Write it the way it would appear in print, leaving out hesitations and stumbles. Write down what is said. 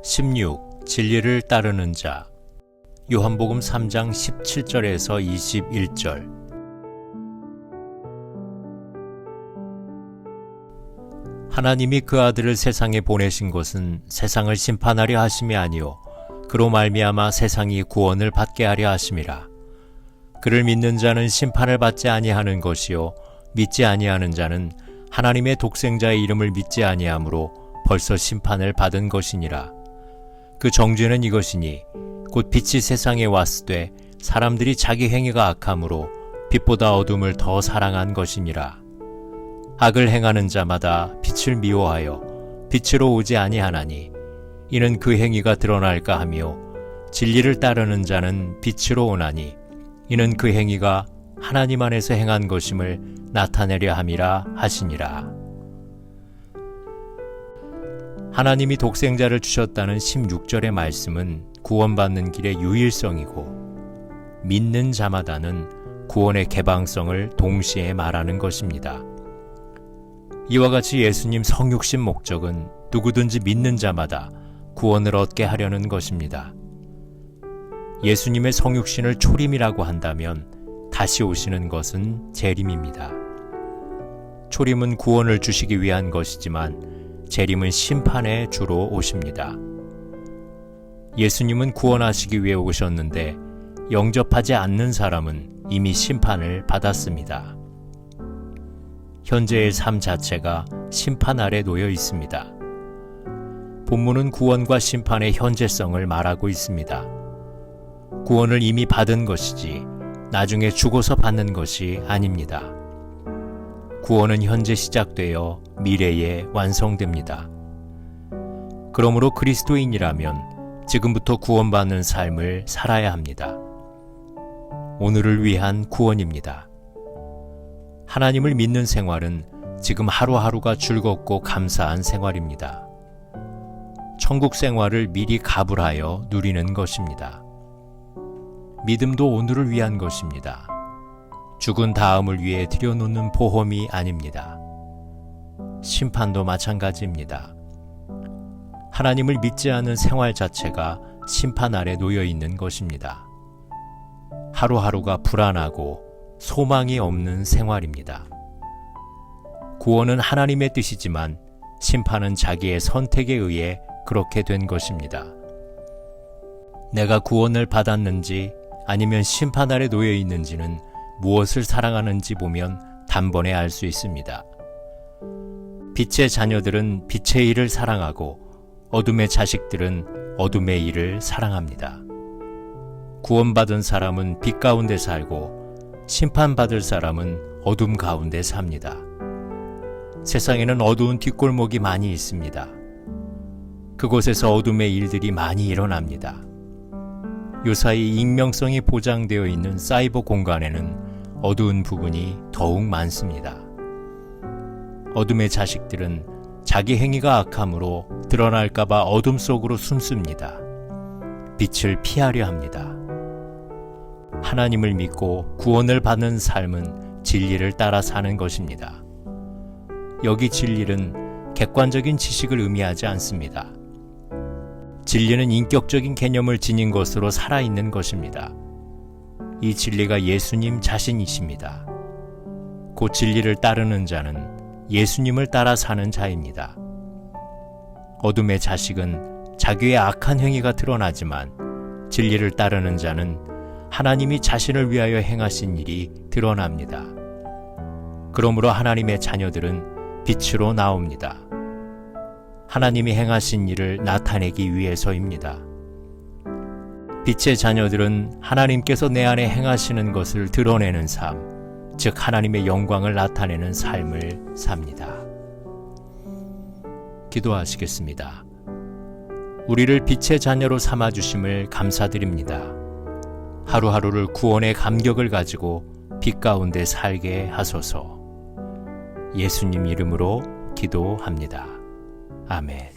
16. 진리를 따르는 자. 요한복음 3장 17절에서 21절. 하나님이 그 아들을 세상에 보내신 것은 세상을 심판하려 하심이 아니요 그로 말미암아 세상이 구원을 받게 하려 하심이라. 그를 믿는 자는 심판을 받지 아니하는 것이요 믿지 아니하는 자는 하나님의 독생자의 이름을 믿지 아니하므로 벌써 심판을 받은 것이니라. 그 정죄는 이것이니 곧 빛이 세상에 왔으되 사람들이 자기 행위가 악함으로 빛보다 어둠을 더 사랑한 것이니라. 악을 행하는 자마다 빛을 미워하여 빛으로 오지 아니하나니 이는 그 행위가 드러날까 하며 진리를 따르는 자는 빛으로 오나니 이는 그 행위가 하나님 안에서 행한 것임을 나타내려 함이라 하시니라. 하나님이 독생자를 주셨다는 16절의 말씀은 구원받는 길의 유일성이고 믿는 자마다는 구원의 개방성을 동시에 말하는 것입니다. 이와 같이 예수님 성육신 목적은 누구든지 믿는 자마다 구원을 얻게 하려는 것입니다. 예수님의 성육신을 초림이라고 한다면 다시 오시는 것은 재림입니다. 초림은 구원을 주시기 위한 것이지만 재림은 심판에 주로 오십니다. 예수님은 구원하시기 위해 오셨는데 영접하지 않는 사람은 이미 심판을 받았습니다. 현재의 삶 자체가 심판 아래 놓여 있습니다. 본문은 구원과 심판의 현재성을 말하고 있습니다. 구원을 이미 받은 것이지 나중에 죽어서 받는 것이 아닙니다. 구원은 현재 시작되어 미래에 완성됩니다. 그러므로 그리스도인이라면 지금부터 구원받는 삶을 살아야 합니다. 오늘을 위한 구원입니다. 하나님을 믿는 생활은 지금 하루하루가 즐겁고 감사한 생활입니다. 천국 생활을 미리 가불하여 누리는 것입니다. 믿음도 오늘을 위한 것입니다. 죽은 다음을 위해 들여놓는 보험이 아닙니다. 심판도 마찬가지입니다. 하나님을 믿지 않은 생활 자체가 심판 아래 놓여 있는 것입니다. 하루하루가 불안하고 소망이 없는 생활입니다. 구원은 하나님의 뜻이지만 심판은 자기의 선택에 의해 그렇게 된 것입니다. 내가 구원을 받았는지 아니면 심판 아래 놓여 있는지는 무엇을 사랑하는지 보면 단번에 알 수 있습니다. 빛의 자녀들은 빛의 일을 사랑하고 어둠의 자식들은 어둠의 일을 사랑합니다. 구원받은 사람은 빛 가운데 살고 심판받을 사람은 어둠 가운데 삽니다. 세상에는 어두운 뒷골목이 많이 있습니다. 그곳에서 어둠의 일들이 많이 일어납니다. 요사이 익명성이 보장되어 있는 사이버 공간에는 어두운 부분이 더욱 많습니다. 어둠의 자식들은 자기 행위가 악함으로 드러날까봐 어둠 속으로 숨습니다. 빛을 피하려 합니다. 하나님을 믿고 구원을 받는 삶은 진리를 따라 사는 것입니다. 여기 진리는 객관적인 지식을 의미하지 않습니다. 진리는 인격적인 개념을 지닌 것으로 살아있는 것입니다. 이 진리가 예수님 자신이십니다. 그 진리를 따르는 자는 예수님을 따라 사는 자입니다. 어둠의 자식은 자기의 악한 행위가 드러나지만 진리를 따르는 자는 하나님이 자신을 위하여 행하신 일이 드러납니다. 그러므로 하나님의 자녀들은 빛으로 나옵니다. 하나님이 행하신 일을 나타내기 위해서입니다. 빛의 자녀들은 하나님께서 내 안에 행하시는 것을 드러내는 삶, 즉 하나님의 영광을 나타내는 삶을 삽니다. 기도하시겠습니다. 우리를 빛의 자녀로 삼아주심을 감사드립니다. 하루하루를 구원의 감격을 가지고 빛 가운데 살게 하소서. 예수님 이름으로 기도합니다. 아멘.